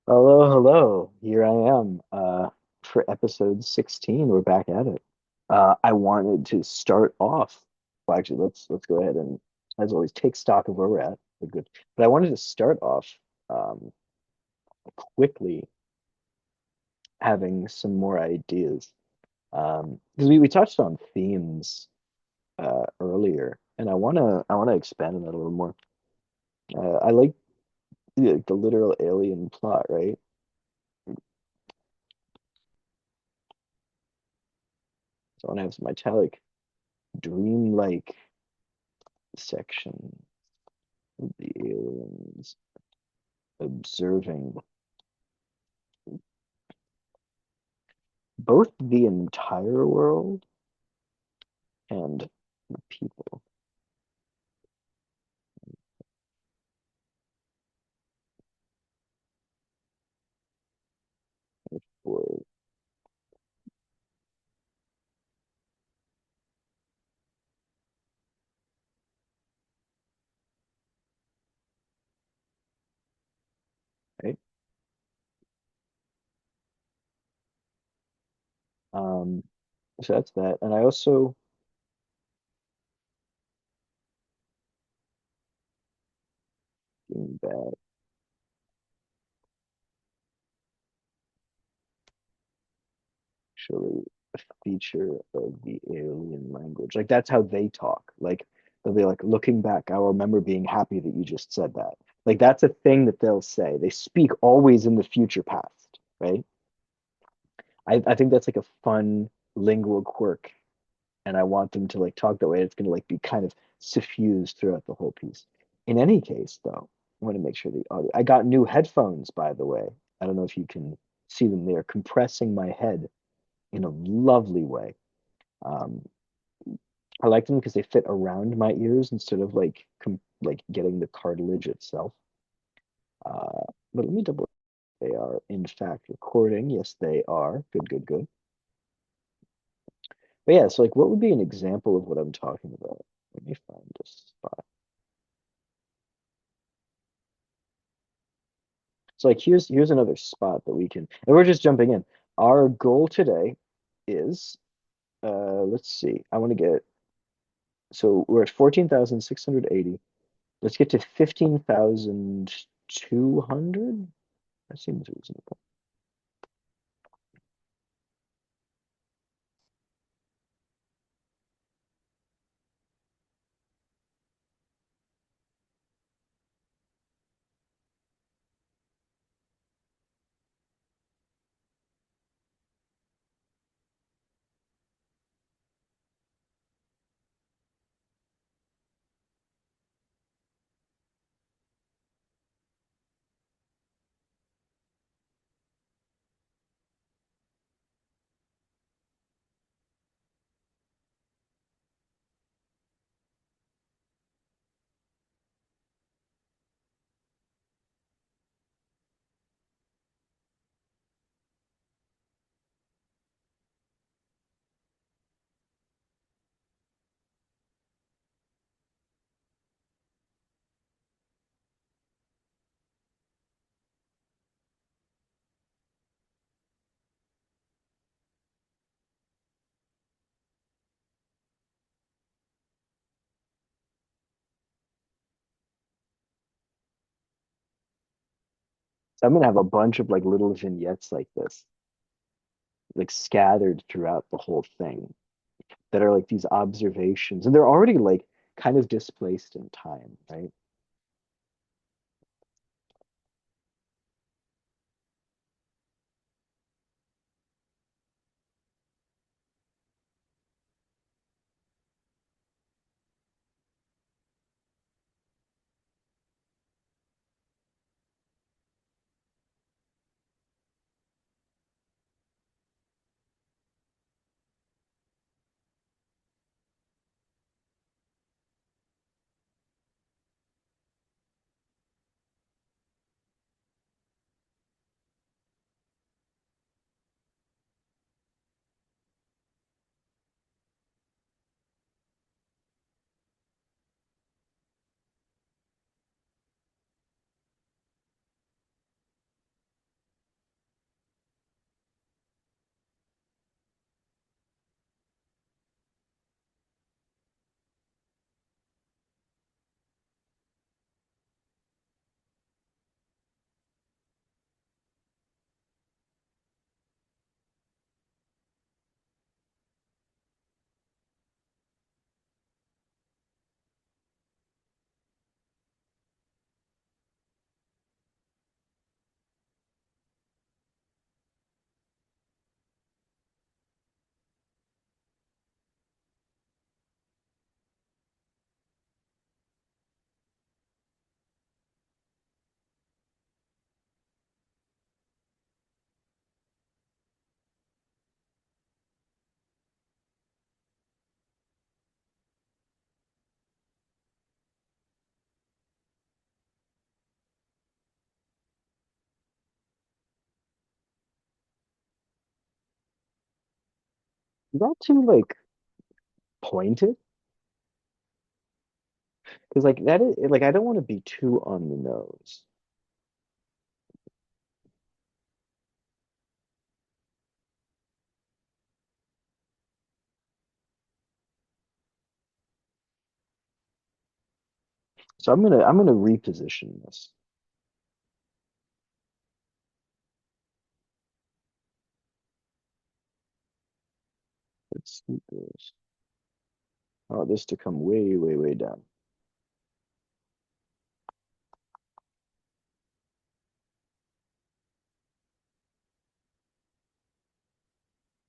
Hello, hello. Here I am. For episode 16. We're back at it. I wanted to start off. Well, actually, let's go ahead and, as always, take stock of where we're at. We're good. But I wanted to start off um, quickly having some more ideas. Because we touched on themes earlier, and I wanna expand on that a little more. I like the literal alien plot, right? So I want to have some italic, dreamlike section of the aliens observing both the entire world and the people. For right? Um, so that's that. And I also getting back actually a feature of the alien language. Like that's how they talk. Like they'll be like, looking back, I remember being happy that you just said that. Like that's a thing that they'll say. They speak always in the future past, right? I think that's like a fun lingual quirk, and I want them to like talk that way. It's gonna like be kind of suffused throughout the whole piece. In any case, though, I want to make sure the audio. I got new headphones, by the way. I don't know if you can see them. They are compressing my head in a lovely way. Um, I like them because they fit around my ears instead of like getting the cartilage itself. But let me double. They are in fact recording. Yes, they are. Good, good, good. But yeah, so like, what would be an example of what I'm talking about? Let me find a spot. So like here's another spot that we can, and we're just jumping in. Our goal today is let's see. I want to get, so we're at 14,680. Let's get to 15,200. That seems reasonable. So I'm gonna have a bunch of like little vignettes like this, like scattered throughout the whole thing, that are like these observations, and they're already like kind of displaced in time, right? not too like pointed, because like that is like I don't want to be too on the nose. So I'm gonna reposition this. Let's see this. I want this to come way, way, way down.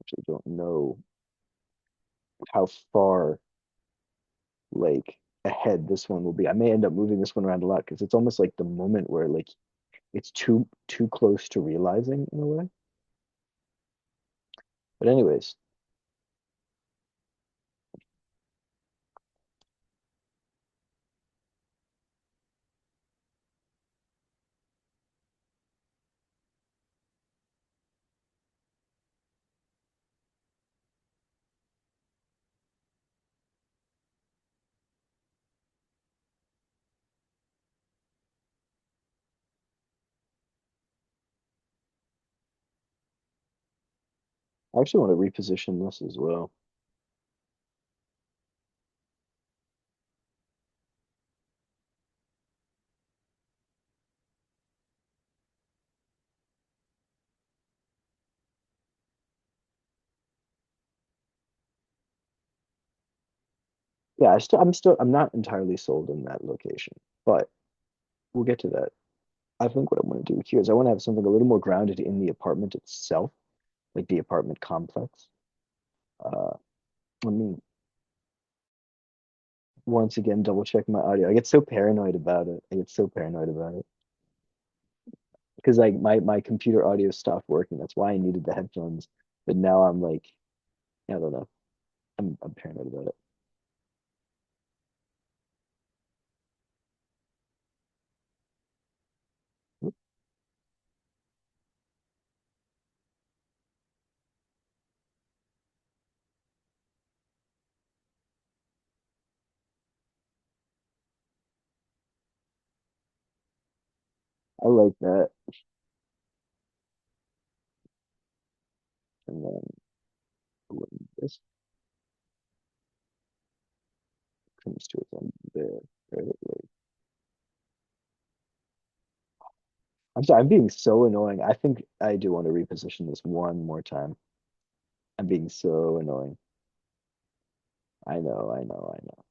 Actually, don't know how far like ahead this one will be. I may end up moving this one around a lot because it's almost like the moment where like it's too close to realizing in a way. But anyways, I actually want to reposition this as well. Yeah, I'm not entirely sold in that location, but we'll get to that. I think what I want to do here is I want to have something a little more grounded in the apartment itself, like the apartment complex. Uh, Let me once again double check my audio. I get so paranoid about it. I get so paranoid about it because like my computer audio stopped working. That's why I needed the headphones. But now I'm like, I don't know. I'm paranoid about it. I like that. And then this comes to its end there. Right? Like, I'm sorry, I'm being so annoying. I think I do want to reposition this one more time. I'm being so annoying. I know, I know, I know.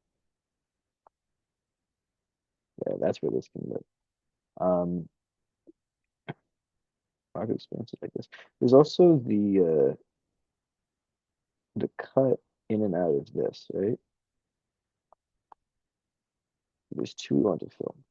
Yeah, that's where this can live. Um, Market expansion like this. There's also the cut in and out of this, right? There's two we want to film.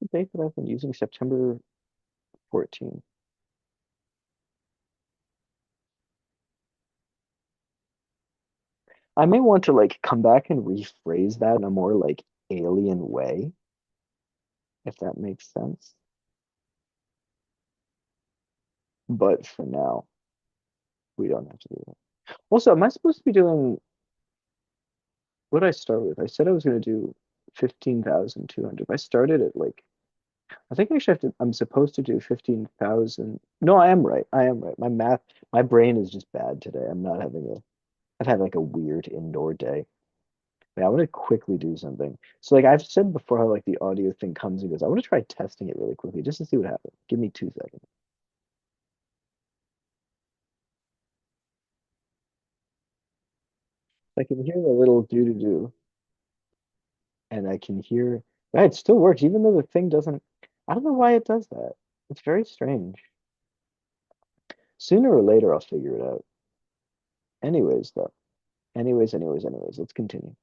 The date that I've been using, September 14th. I may want to like come back and rephrase that in a more like alien way, if that makes sense. But for now, we don't have to do that. Also, am I supposed to be doing what did I start with? I said I was going to do 15,200. If I started at like, I think I actually have to, I'm supposed to do 15,000. No, I am right. I am right. My math, my brain is just bad today. I'm not having a, I've had like a weird indoor day. Yeah, I want to quickly do something. So like I've said before how like the audio thing comes and goes. I want to try testing it really quickly just to see what happens. Give me 2 seconds. I can hear the little do and I can hear yeah, it still works even though the thing doesn't. I don't know why it does that. It's very strange. Sooner or later I'll figure it out. Anyways, though. Anyways, let's continue.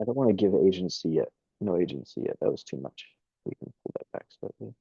I don't want to give agency yet. No agency yet. That was too much. We can pull that back slightly.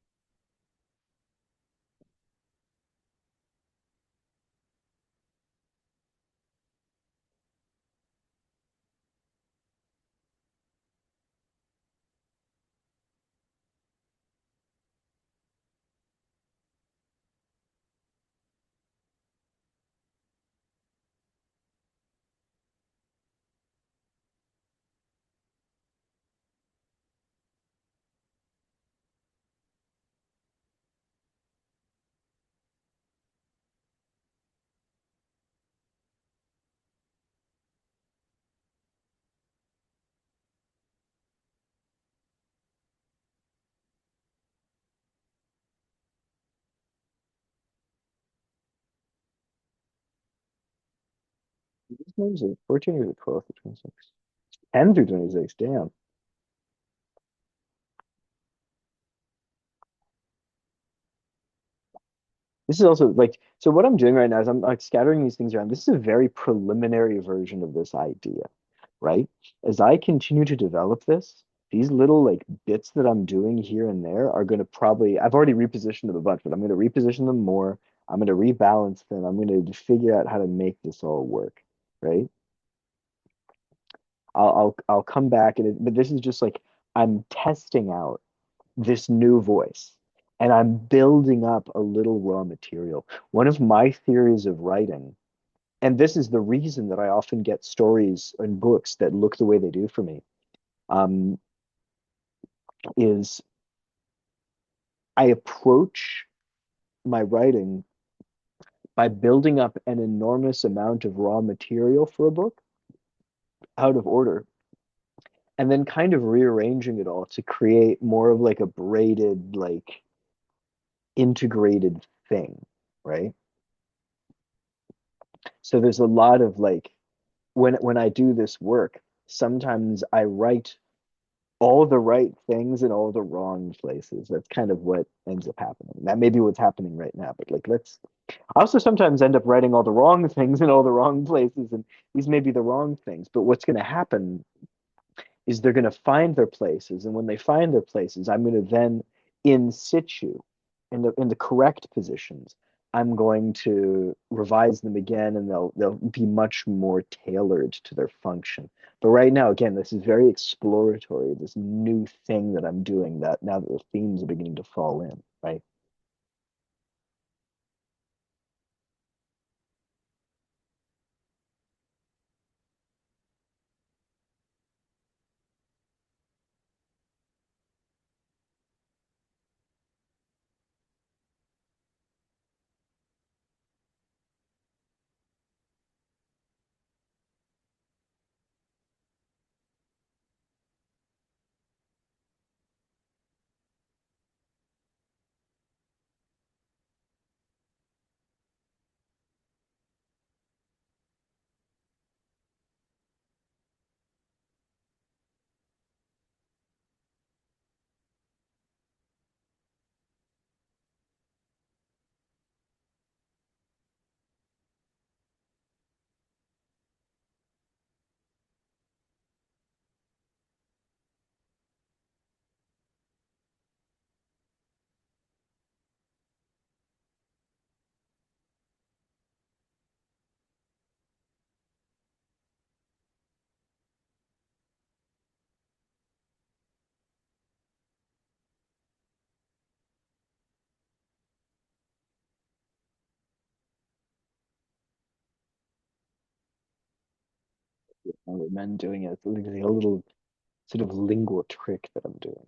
These names are 14 or 12 through 26. 10 through 26. Damn. This is also like, so what I'm doing right now is I'm like scattering these things around. This is a very preliminary version of this idea, right? As I continue to develop this, these little like bits that I'm doing here and there are going to probably, I've already repositioned them a bunch, but I'm going to reposition them more. I'm going to rebalance them. I'm going to figure out how to make this all work, right? I'll come back but this is just like I'm testing out this new voice and I'm building up a little raw material. One of my theories of writing, and this is the reason that I often get stories and books that look the way they do for me, um, is I approach my writing by building up an enormous amount of raw material for a book out of order and then kind of rearranging it all to create more of like a braided, like integrated thing, right? So there's a lot of like when I do this work, sometimes I write all the right things in all the wrong places. That's kind of what ends up happening. That may be what's happening right now, but like let's I also sometimes end up writing all the wrong things in all the wrong places, and these may be the wrong things. But what's going to happen is they're going to find their places, and when they find their places, I'm going to then in situ, in the correct positions, I'm going to revise them again, and they'll be much more tailored to their function. But right now, again, this is very exploratory. This new thing that I'm doing that now that the themes are beginning to fall in, right? other men doing it. It's like a little sort of lingual trick that I'm doing.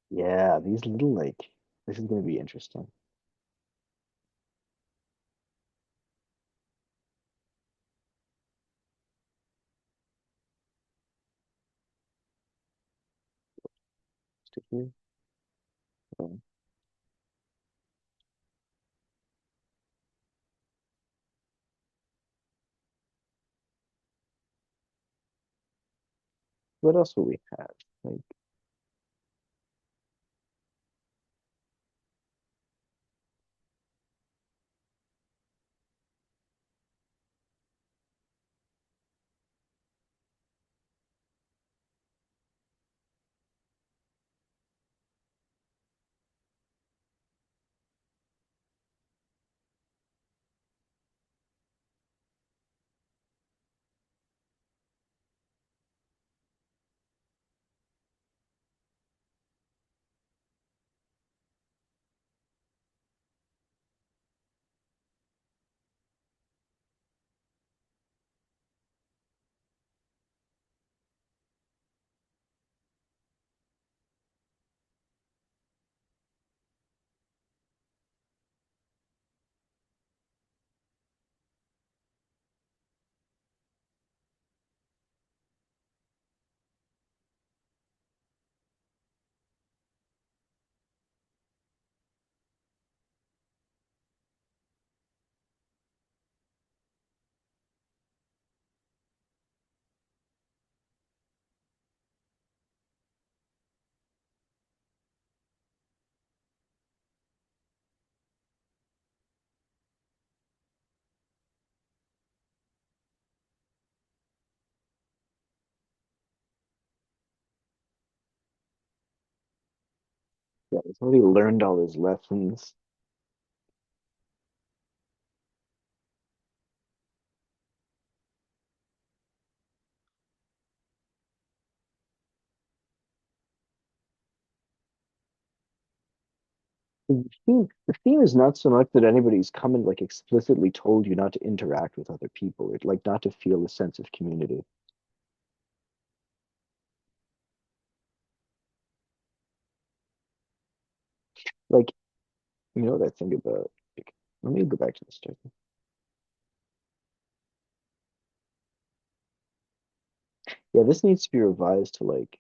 Yeah, these little like this is gonna be interesting. Stick here. Um, what else will we have? Like, yeah, he's already learned all his lessons. The theme is not so much that anybody's come and like explicitly told you not to interact with other people, or like not to feel a sense of community. Like, you know what I think about? Like, let me go back to this. Yeah, this needs to be revised to like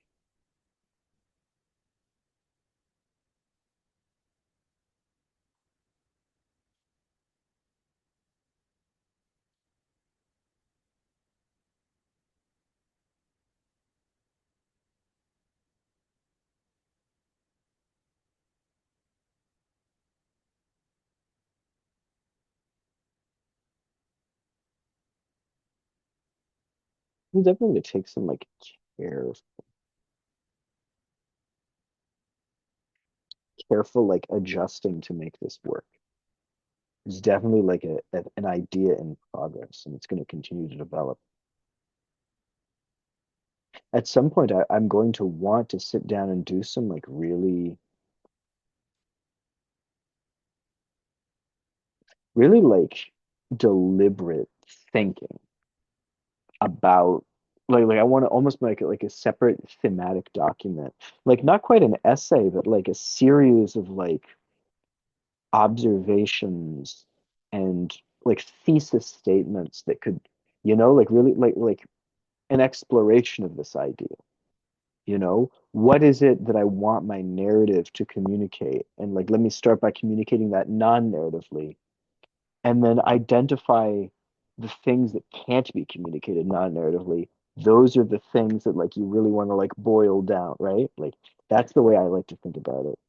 we definitely need to take some like care, careful like adjusting to make this work. It's definitely like an idea in progress, and it's going to continue to develop. At some point, I'm going to want to sit down and do some like really like deliberate thinking about like I want to almost make it like a separate thematic document, like not quite an essay, but like a series of like observations and like thesis statements that could, like really like an exploration of this idea. What is it that I want my narrative to communicate? And like, let me start by communicating that non-narratively, and then identify the things that can't be communicated non-narratively. Those are the things that like you really want to like boil down, right? Like that's the way I like to think about it.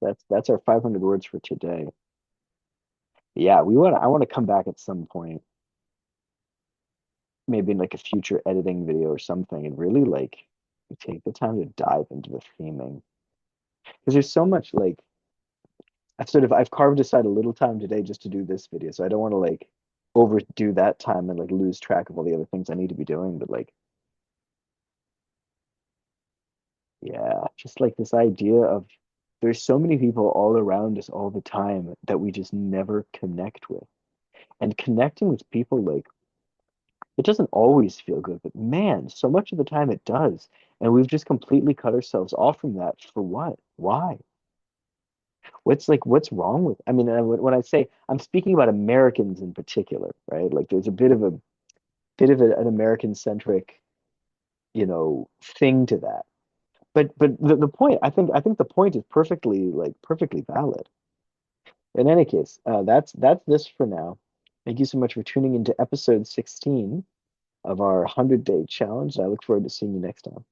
That's our 500 words for today. Yeah, we want I want to come back at some point, maybe in like a future editing video or something, and really like take the time to dive into the theming. Because there's so much like I've carved aside a little time today just to do this video. So I don't want to like overdo that time and like lose track of all the other things I need to be doing. But like, yeah, just like this idea of there's so many people all around us all the time that we just never connect with. And connecting with people like it doesn't always feel good, but man, so much of the time it does. And we've just completely cut ourselves off from that for what? Why? What's wrong with? I mean, when I say I'm speaking about Americans in particular, right? Like there's a an American centric, thing to that. But the point, I think the point is perfectly valid. In any case, that's this for now. Thank you so much for tuning into episode 16 of our 100-day challenge. I look forward to seeing you next time.